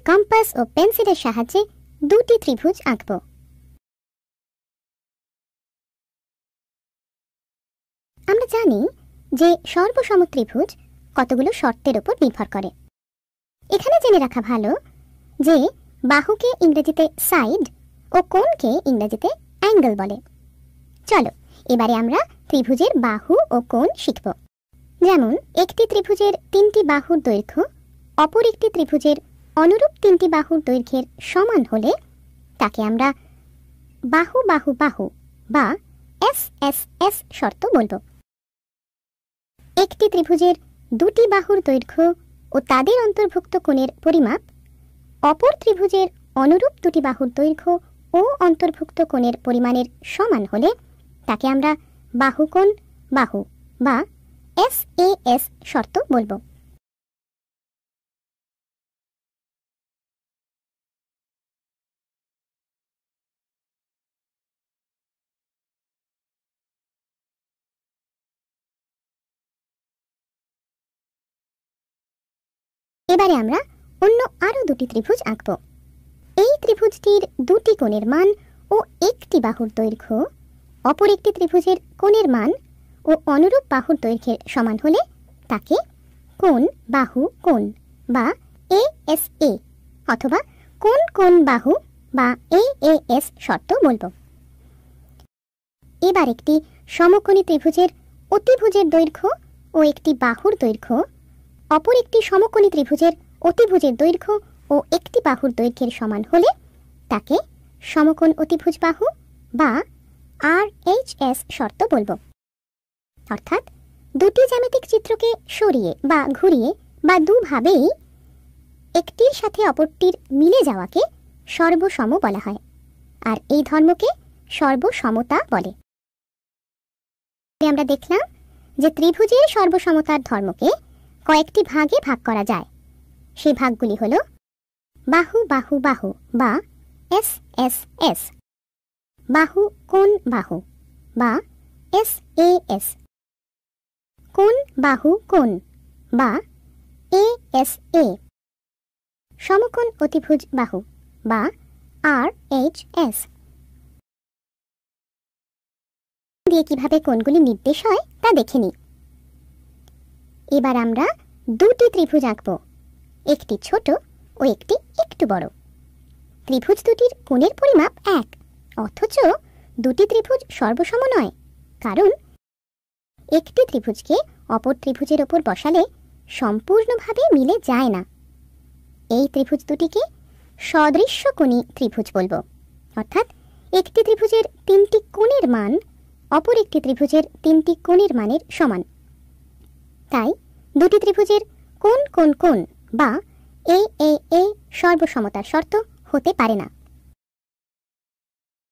Compass ও পেন্সিলের সাহায্যে দুটি ত্রিভুজ আঁকব। আমরা জানি যে সর্বসম ত্রিভুজ কতগুলো শর্তের উপর নির্ভর করে। এখানে জেনে রাখা ভালো যে বাহুকে ইংরেজিতে সাইড ও কোণকে ইংরেজিতে অ্যাঙ্গেল বলে। চলো এবারে আমরা ত্রিভুজের বাহু ও কোণ শিখব। যেমন একটি ত্রিভুজের তিনটি বাহুর দৈর্ঘ্য অপর একটি ত্রিভুজের অনুরূপ তিনটি বাহুর দৈর্ঘ্যের সমান হলে তাকে আমরা বাহু বাহু বাহু বা SSS শর্ত বলবো। একটি ত্রিভুজের দুটি বাহুর দৈর্ঘ্য ও তাদের অন্তর্ভুক্ত কোণের পরিমাপ অপর ত্রিভুজের অনুরূপ দুটি বাহুর দৈর্ঘ্য ও অন্তর্ভুক্ত কোণের পরিমাণের সমান হলে তাকে আমরা বাহুকোণ বাহু বা SAS শর্ত বলবো। এবারে আমরা অন্য আরো দুটি ত্রিভুজ আঁকব। এই ত্রিভুজটির দুটি কোণের মান ও একটি বাহুর দৈর্ঘ্য অপর একটি ত্রিভুজের কোণের মান ও অনুরূপ বাহুর দৈর্ঘ্যের সমান হলে তাকে কোণ বাহু কোণ বা ASA অথবা কোণ কোণ বাহু বা AAS শর্ত বলবো। এবার একটি সমকোণী ত্রিভুজের অতিভুজের দৈর্ঘ্য ও একটি বাহুর দৈর্ঘ্য অপর একটি সমকোণী ত্রিভুজের অতিভুজের দৈর্ঘ্য ও একটি বাহুর দৈর্ঘ্যের সমান হলে তাকে সমকোণ অতিভুজ বাহু বা RHS শর্ত বলবো। অর্থাৎ দুটি জ্যামিতিক চিত্রকে সরিয়ে বা ঘুরিয়ে বা দুভাবেই একটির সাথে অপরটির মিলে যাওয়াকে সর্বসম বলা হয়, আর এই ধর্মকে সর্বসমতা বলে। আমরা দেখলাম যে ত্রিভুজের সর্বসমতার ধর্মকে কয়েকটি ভাগে ভাগ করা যায়। সেই ভাগগুলি হল বাহু বাহু বাহু বা SSS, বাহু কোণ বাহু বা SAS, কোণ বাহু কোণ বা ASA, সমকোণ অতিভুজ বাহু বা RHS। দিয়ে কিভাবে কোণগুলি নির্দেশ হয় তা দেখে নিই। এবার আমরা দুটি ত্রিভুজ আঁকব, একটি ছোট ও একটি একটু বড়। ত্রিভুজ দুটির কোণের পরিমাপ এক, অথচ দুটি ত্রিভুজ সর্বসম নয়, কারণ একটি ত্রিভুজকে অপর ত্রিভুজের ওপর বসালে সম্পূর্ণভাবে মিলে যায় না। এই ত্রিভুজ দুটিকে সদৃশ্যকোণী ত্রিভুজ বলবো। অর্থাৎ একটি ত্রিভুজের তিনটি কোণের মান অপর একটি ত্রিভুজের তিনটি কোণের মানের সমান। তাই দুটি ত্রিভুজের কোণ কোণ কোণ বা AAA সর্বসমতার শর্ত হতে পারে না।